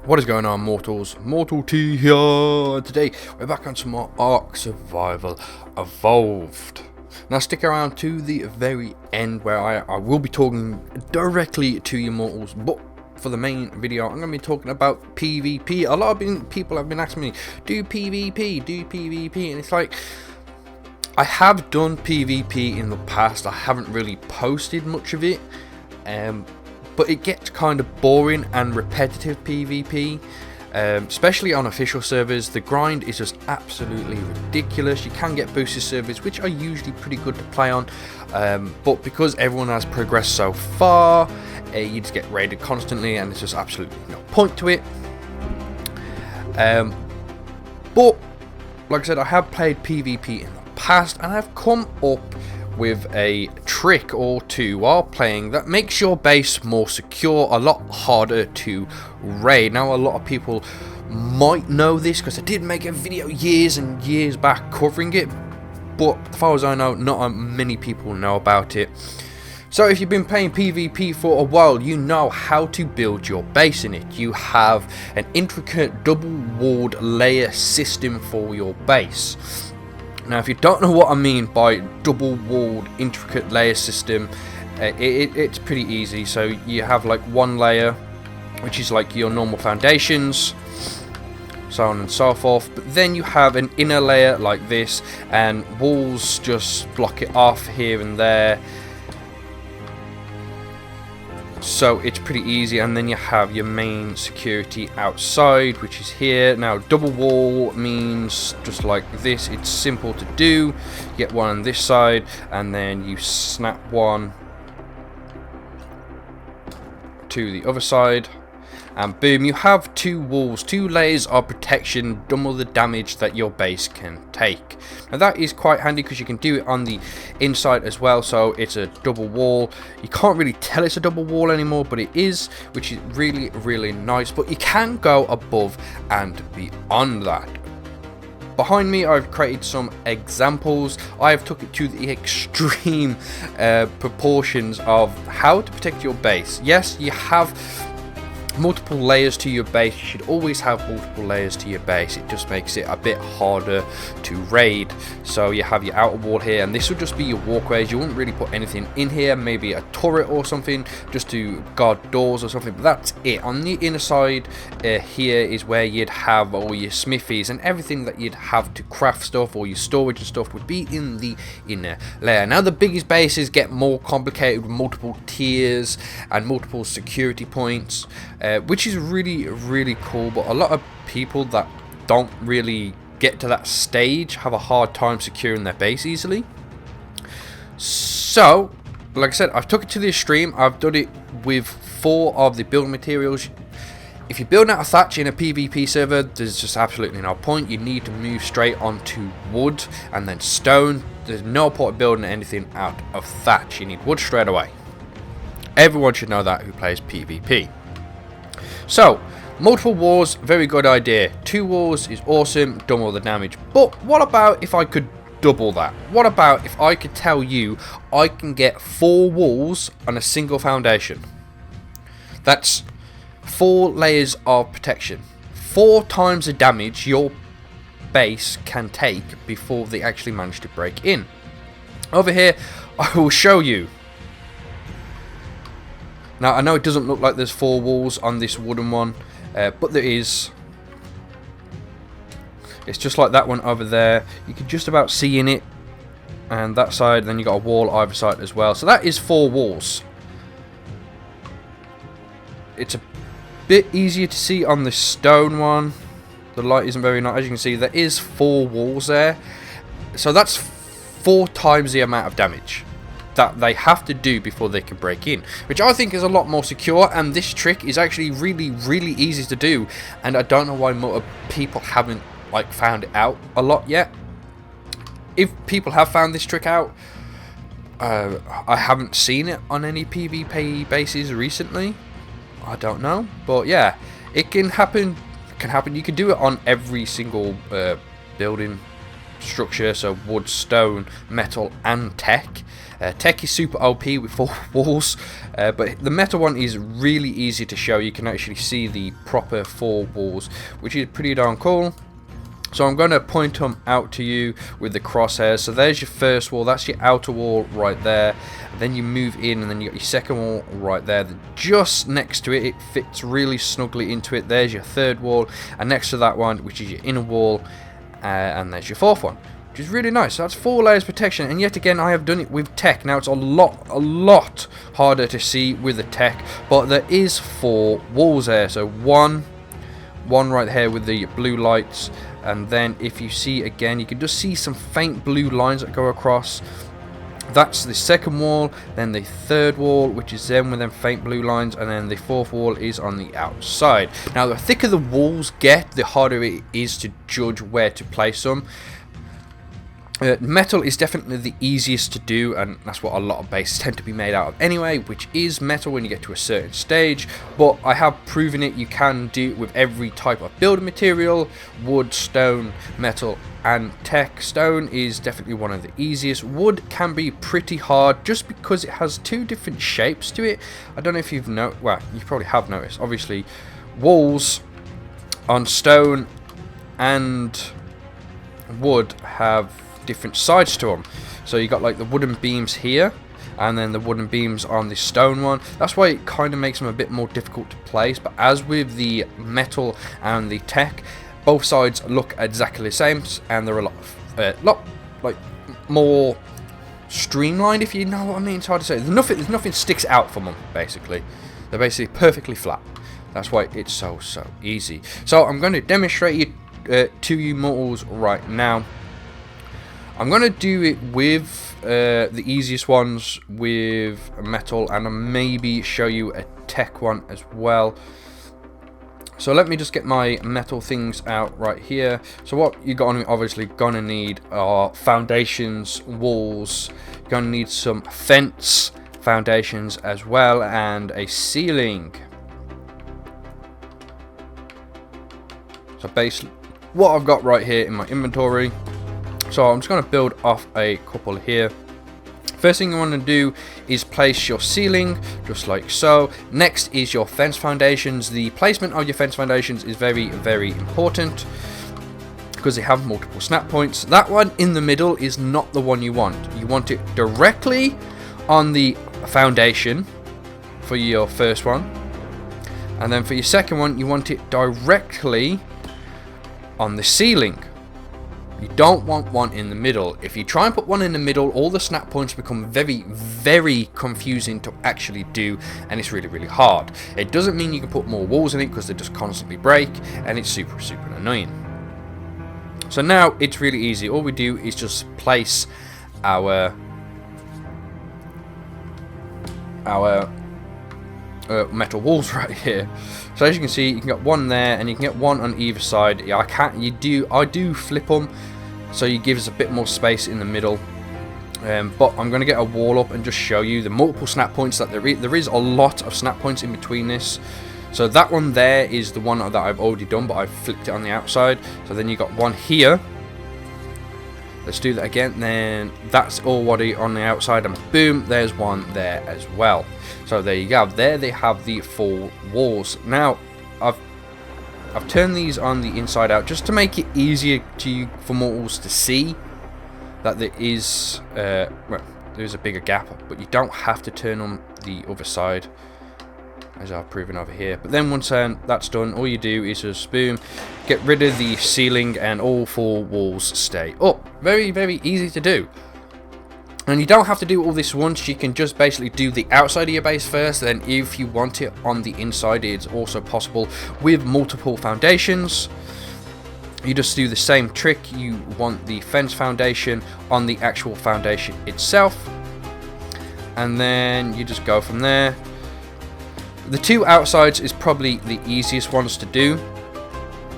What is going on, mortals? Mortal T here. Today we're back on some more Ark Survival Evolved. Now stick around to the very end where I will be talking directly to you mortals, but for the main video I'm going to be talking about PvP. A lot of people have been asking me, do PvP, and it's like, I have done PvP in the past. I haven't really posted much of it, but it gets kind of boring and repetitive PvP, especially on official servers. The grind is just absolutely ridiculous. You can get boosted servers, which are usually pretty good to play on, but because everyone has progressed so far, you just get raided constantly, and there's just absolutely no point to it. But like I said, I have played PvP in the past, and I've come up with a trick or two while playing that makes your base more secure, a lot harder to raid. Now a lot of people might know this because I did make a video years and years back covering it, but as far as I know, not many people know about it. So if you've been playing PvP for a while, you know how to build your base in it. You have an intricate double walled layer system for your base. Now, if you don't know what I mean by double-walled intricate layer system, it's pretty easy. So you have like one layer, which is like your normal foundations, so on and so forth. But then you have an inner layer like this, and walls just block it off here and there. So it's pretty easy, and then you have your main security outside, which is here. Now double wall means just like this, it's simple to do. You get one on this side, and then you snap one to the other side, and boom, you have two walls, two layers of protection, double the damage that your base can take. Now that is quite handy because you can do it on the inside as well, so it's a double wall. You can't really tell it's a double wall anymore, but it is, which is really nice. But you can go above and beyond that. Behind me I've created some examples. I've took it to the extreme proportions of how to protect your base. Yes, you have multiple layers to your base. You should always have multiple layers to your base. It just makes it a bit harder to raid. So you have your outer wall here, and this will just be your walkways. You wouldn't really put anything in here, maybe a turret or something just to guard doors or something, but that's it. On the inner side here is where you'd have all your smithies, and everything that you'd have to craft stuff, or your storage and stuff would be in the inner layer. Now the biggest bases get more complicated with multiple tiers and multiple security points, which is really cool, but a lot of people that don't really get to that stage have a hard time securing their base easily. So like I said, I've took it to the extreme. I've done it with 4 of the building materials. If you're building out a thatch in a PvP server, there's just absolutely no point. You need to move straight onto wood and then stone. There's no point building anything out of thatch. You need wood straight away. Everyone should know that who plays PvP. So, multiple walls, very good idea. 2 walls is awesome, double the damage. But what about if I could double that? What about if I could tell you I can get 4 walls on a single foundation? That's 4 layers of protection. 4 times the damage your base can take before they actually manage to break in. Over here, I will show you. Now, I know it doesn't look like there's 4 walls on this wooden one, but there is. It's just like that one over there. You can just about see in it. And that side, then you got a wall either side as well. So that is 4 walls. It's a bit easier to see on the stone one. The light isn't very nice. As you can see, there is 4 walls there. So that's 4 times the amount of damage that they have to do before they can break in, which I think is a lot more secure, and this trick is actually really easy to do, and I don't know why more people haven't like found it out a lot yet. If people have found this trick out, I haven't seen it on any PvP bases recently. I don't know, but yeah, it can happen. You can do it on every single building structure, so wood, stone, metal, and tech. Tech is super OP with 4 walls, but the metal one is really easy to show. You can actually see the proper 4 walls, which is pretty darn cool. So I'm going to point them out to you with the crosshairs. So there's your first wall, that's your outer wall right there. And then you move in, and then you got your second wall right there. Just next to it, it fits really snugly into it. There's your third wall, and next to that one, which is your inner wall, and there's your fourth one, which is really nice. So that's 4 layers of protection, and yet again I have done it with tech. Now it's a lot harder to see with the tech, but there is 4 walls there. So one right here with the blue lights, and then if you see again, you can just see some faint blue lines that go across. That's the second wall, then the third wall, which is then with them faint blue lines, and then the fourth wall is on the outside. Now the thicker the walls get, the harder it is to judge where to place them. Metal is definitely the easiest to do, and that's what a lot of bases tend to be made out of anyway, which is metal when you get to a certain stage. But I have proven it, you can do it with every type of building material: wood, stone, metal, and tech. Stone is definitely one of the easiest. Wood can be pretty hard just because it has 2 different shapes to it. I don't know if you've noticed, well, you probably have noticed, obviously walls on stone and wood have different sides to them. So you got like the wooden beams here, and then the wooden beams on the stone one. That's why it kind of makes them a bit more difficult to place. But as with the metal and the tech, both sides look exactly the same, and they're a lot like more streamlined, if you know what I mean. It's hard to say. There's nothing sticks out from them. Basically, they're basically perfectly flat. That's why it's so easy. So I'm going to demonstrate it to you mortals right now. I'm going to do it with the easiest ones with metal, and I'll maybe show you a tech one as well. So let me just get my metal things out right here. So what you're obviously going to need are foundations, walls. You're going to need some fence foundations as well, and a ceiling. So basically what I've got right here in my inventory. So I'm just going to build off a couple here. First thing you want to do is place your ceiling, just like so. Next is your fence foundations. The placement of your fence foundations is very important, because they have multiple snap points. That one in the middle is not the one you want. You want it directly on the foundation for your first one. And then for your second one, you want it directly on the ceiling. You don't want one in the middle. If you try and put one in the middle, all the snap points become very confusing to actually do, and it's really hard. It doesn't mean you can put more walls in it, because they just constantly break, and it's super annoying. So now it's really easy. All we do is just place our metal walls right here. So as you can see, you can get one there, and you can get one on either side. Yeah, I do flip them, so it gives a bit more space in the middle. But I'm going to get a wall up and just show you the multiple snap points that there is a lot of snap points in between this. So that one there is the one that I've already done, but I've flipped it on the outside. So then you got one here. Let's do that again. Then that's already on the outside, and boom, there's one there as well. So there you go. There they have the 4 walls. Now I've turned these on the inside out just to make it easier for mortals to see that there is well, there's a bigger gap, but you don't have to turn on the other side, as I've proven over here. But then once that's done, all you do is just boom, get rid of the ceiling, and all 4 walls stay up. Very easy to do. And you don't have to do all this once. You can just basically do the outside of your base first, then if you want it on the inside, it's also possible with multiple foundations. You just do the same trick. You want the fence foundation on the actual foundation itself, and then you just go from there. The 2 outsides is probably the easiest ones to do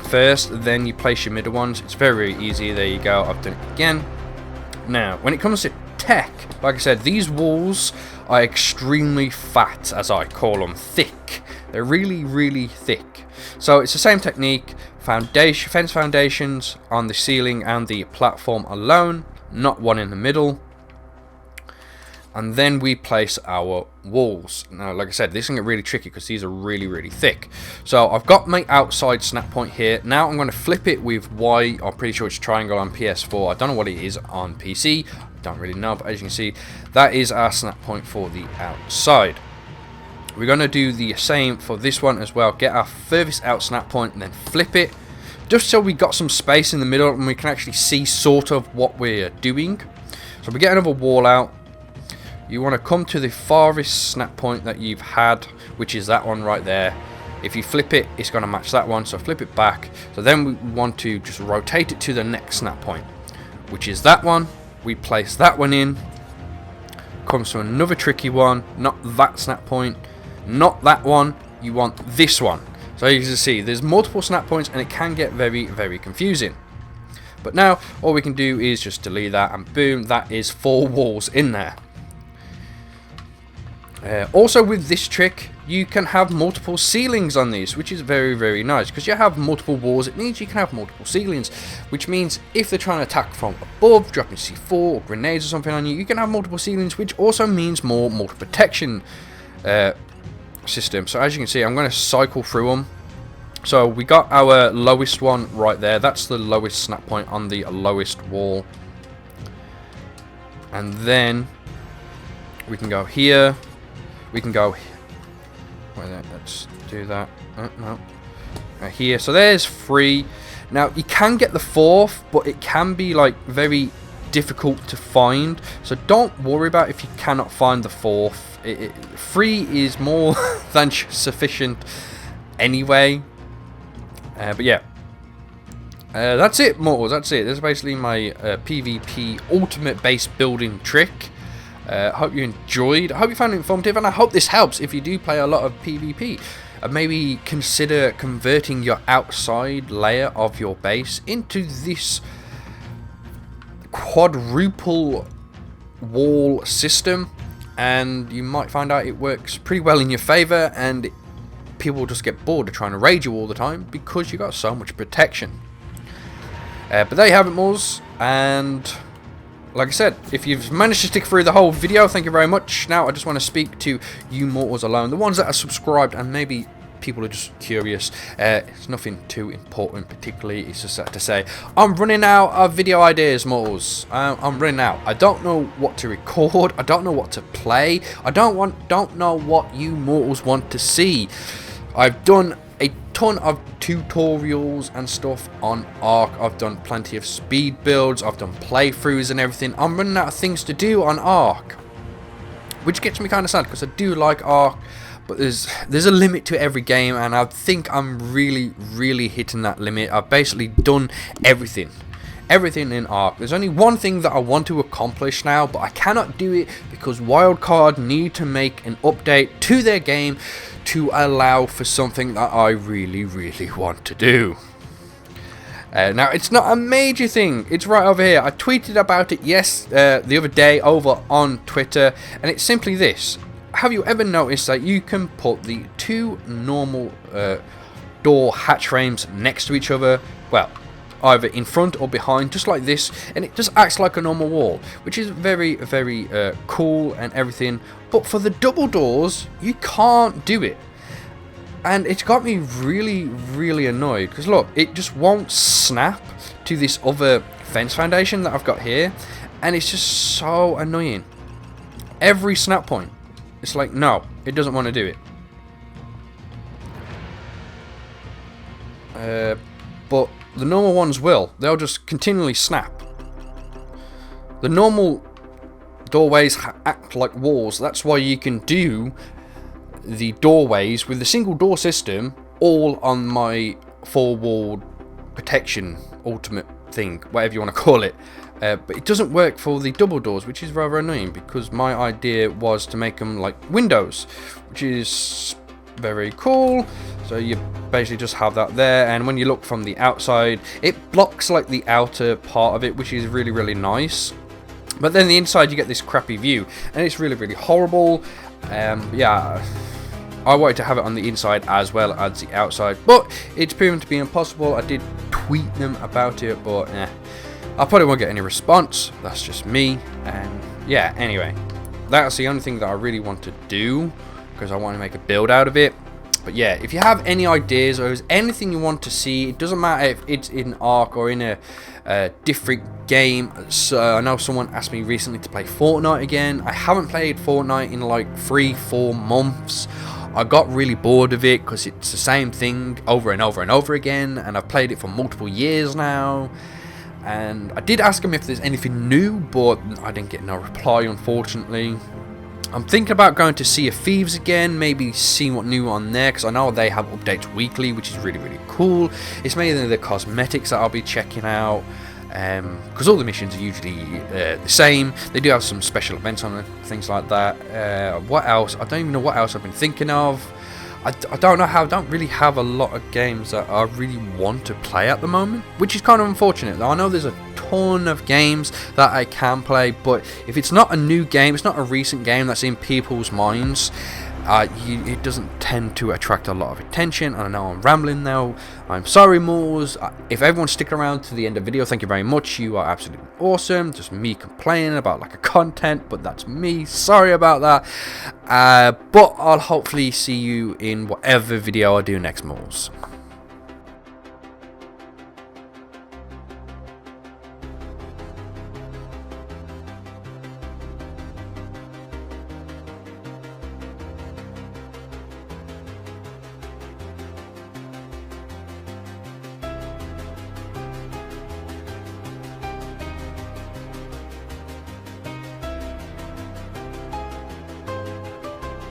first, then you place your middle ones. It's very easy. There you go. I've done it again. Now when it comes to tech, like I said, these walls are extremely fat, as I call them, thick. They're really thick. So it's the same technique. fence foundations on the ceiling and the platform alone, not one in the middle. And then we place our walls. Now, like I said, this can get really tricky because these are really thick. So I've got my outside snap point here. Now I'm going to flip it with Y. I'm pretty sure it's triangle on PS4. I don't know what it is on PC. I don't really know, but as you can see, that is our snap point for the outside. We're going to do the same for this one as well. Get our furthest out snap point and then flip it, just so we got some space in the middle and we can actually see sort of what we're doing. So we get another wall out. You want to come to the farthest snap point that you've had, which is that one right there. If you flip it, it's going to match that one, so flip it back. So then we want to just rotate it to the next snap point, which is that one. We place that one in. Comes to another tricky one, not that snap point, not that one. You want this one. So you can see there's multiple snap points and it can get very confusing. But now all we can do is just delete that, and boom, that is 4 walls in there. Also with this trick, you can have multiple ceilings on these, which is very nice, because you have multiple walls. It means you can have multiple ceilings, which means if they're trying to attack from above, dropping C4 or grenades or something on you, you can have multiple ceilings, which also means more multi-protection system. So as you can see, I'm going to cycle through them. So we got our lowest one right there. That's the lowest snap point on the lowest wall. And then we can go here. We can go. Let's do that. No. Here. So there's 3. Now you can get the 4th, but it can be like very difficult to find. So don't worry about if you cannot find the 4th. 3 is more than sufficient anyway. But yeah. That's it, mortals. That's it. This is basically my PvP ultimate base building trick. I hope you enjoyed. I hope you found it informative, and I hope this helps if you do play a lot of PvP. Maybe consider converting your outside layer of your base into this quadruple wall system, and you might find out it works pretty well in your favor, and people just get bored of trying to raid you all the time because you got so much protection. But there you have it, Moors, and like I said, if you've managed to stick through the whole video, thank you very much. Now I just want to speak to you mortals alone, the ones that are subscribed, and maybe people are just curious. It's nothing too important particularly, it's just to say I'm running out of video ideas, mortals. I'm running out. I don't know what to record, I don't know what to play, I don't know what you mortals want to see. I've done a ton of tutorials and stuff on Ark. I've done plenty of speed builds, I've done playthroughs and everything. I'm running out of things to do on Ark, which gets me kind of sad because I do like Ark, but there's a limit to every game, and I think I'm really hitting that limit. I've basically done everything in Ark. There's only one thing that I want to accomplish now, but I cannot do it because Wildcard need to make an update to their game to allow for something that I really want to do. Now it's not a major thing, it's right over here. I tweeted about it the other day over on Twitter, and it's simply this. Have you ever noticed that you can put the 2 normal door hatch frames next to each other, well, either in front or behind, just like this, and it just acts like a normal wall, which is very cool and everything. But for the double doors, you can't do it, and it's got me really annoyed, because look, it just won't snap to this other fence foundation that I've got here, and it's just so annoying. Every snap point, it's like, no, it doesn't want to do it. But the normal ones will. They'll just continually snap. The normal doorways act like walls. That's why you can do the doorways with the single door system all on my 4-wall protection ultimate thing, whatever you want to call it. But it doesn't work for the double doors, which is rather annoying, because my idea was to make them like windows, which is very cool. So you basically just have that there, and when you look from the outside, it blocks like the outer part of it, which is really nice. But then the inside, you get this crappy view, and it's really horrible. Yeah, I wanted to have it on the inside as well as the outside, but it's proven to be impossible. I did tweet them about it, but I probably won't get any response. That's just me. And yeah, anyway, that's the only thing that I really want to do, because I want to make a build out of it. But yeah, if you have any ideas or there's anything you want to see, it doesn't matter if it's in Ark or in a different game. So I know someone asked me recently to play Fortnite again. I haven't played Fortnite in like 3-4 months. I got really bored of it because it's the same thing over and over and over again, and I've played it for multiple years now. And I did ask him if there's anything new, but I didn't get no reply, unfortunately. I'm thinking about going to Sea of Thieves again, maybe seeing what new on there, because I know they have updates weekly, which is really, really cool. It's mainly the cosmetics that I'll be checking out, because all the missions are usually the same. They do have some special events on it, things like that. What else? I don't even know what else I've been thinking of. I don't know how. I don't really have a lot of games that I really want to play at the moment, which is kind of unfortunate. I know there's a ton of games that I can play, but if it's not a new game, it's not a recent game that's in people's minds, it doesn't tend to attract a lot of attention. And I know I'm rambling now. I'm sorry, Moors. If everyone's sticking around to the end of the video, thank you very much. You are absolutely awesome. Just me complaining about lack of content, but that's me. Sorry about that. But I'll hopefully see you in whatever video I do next, Moors.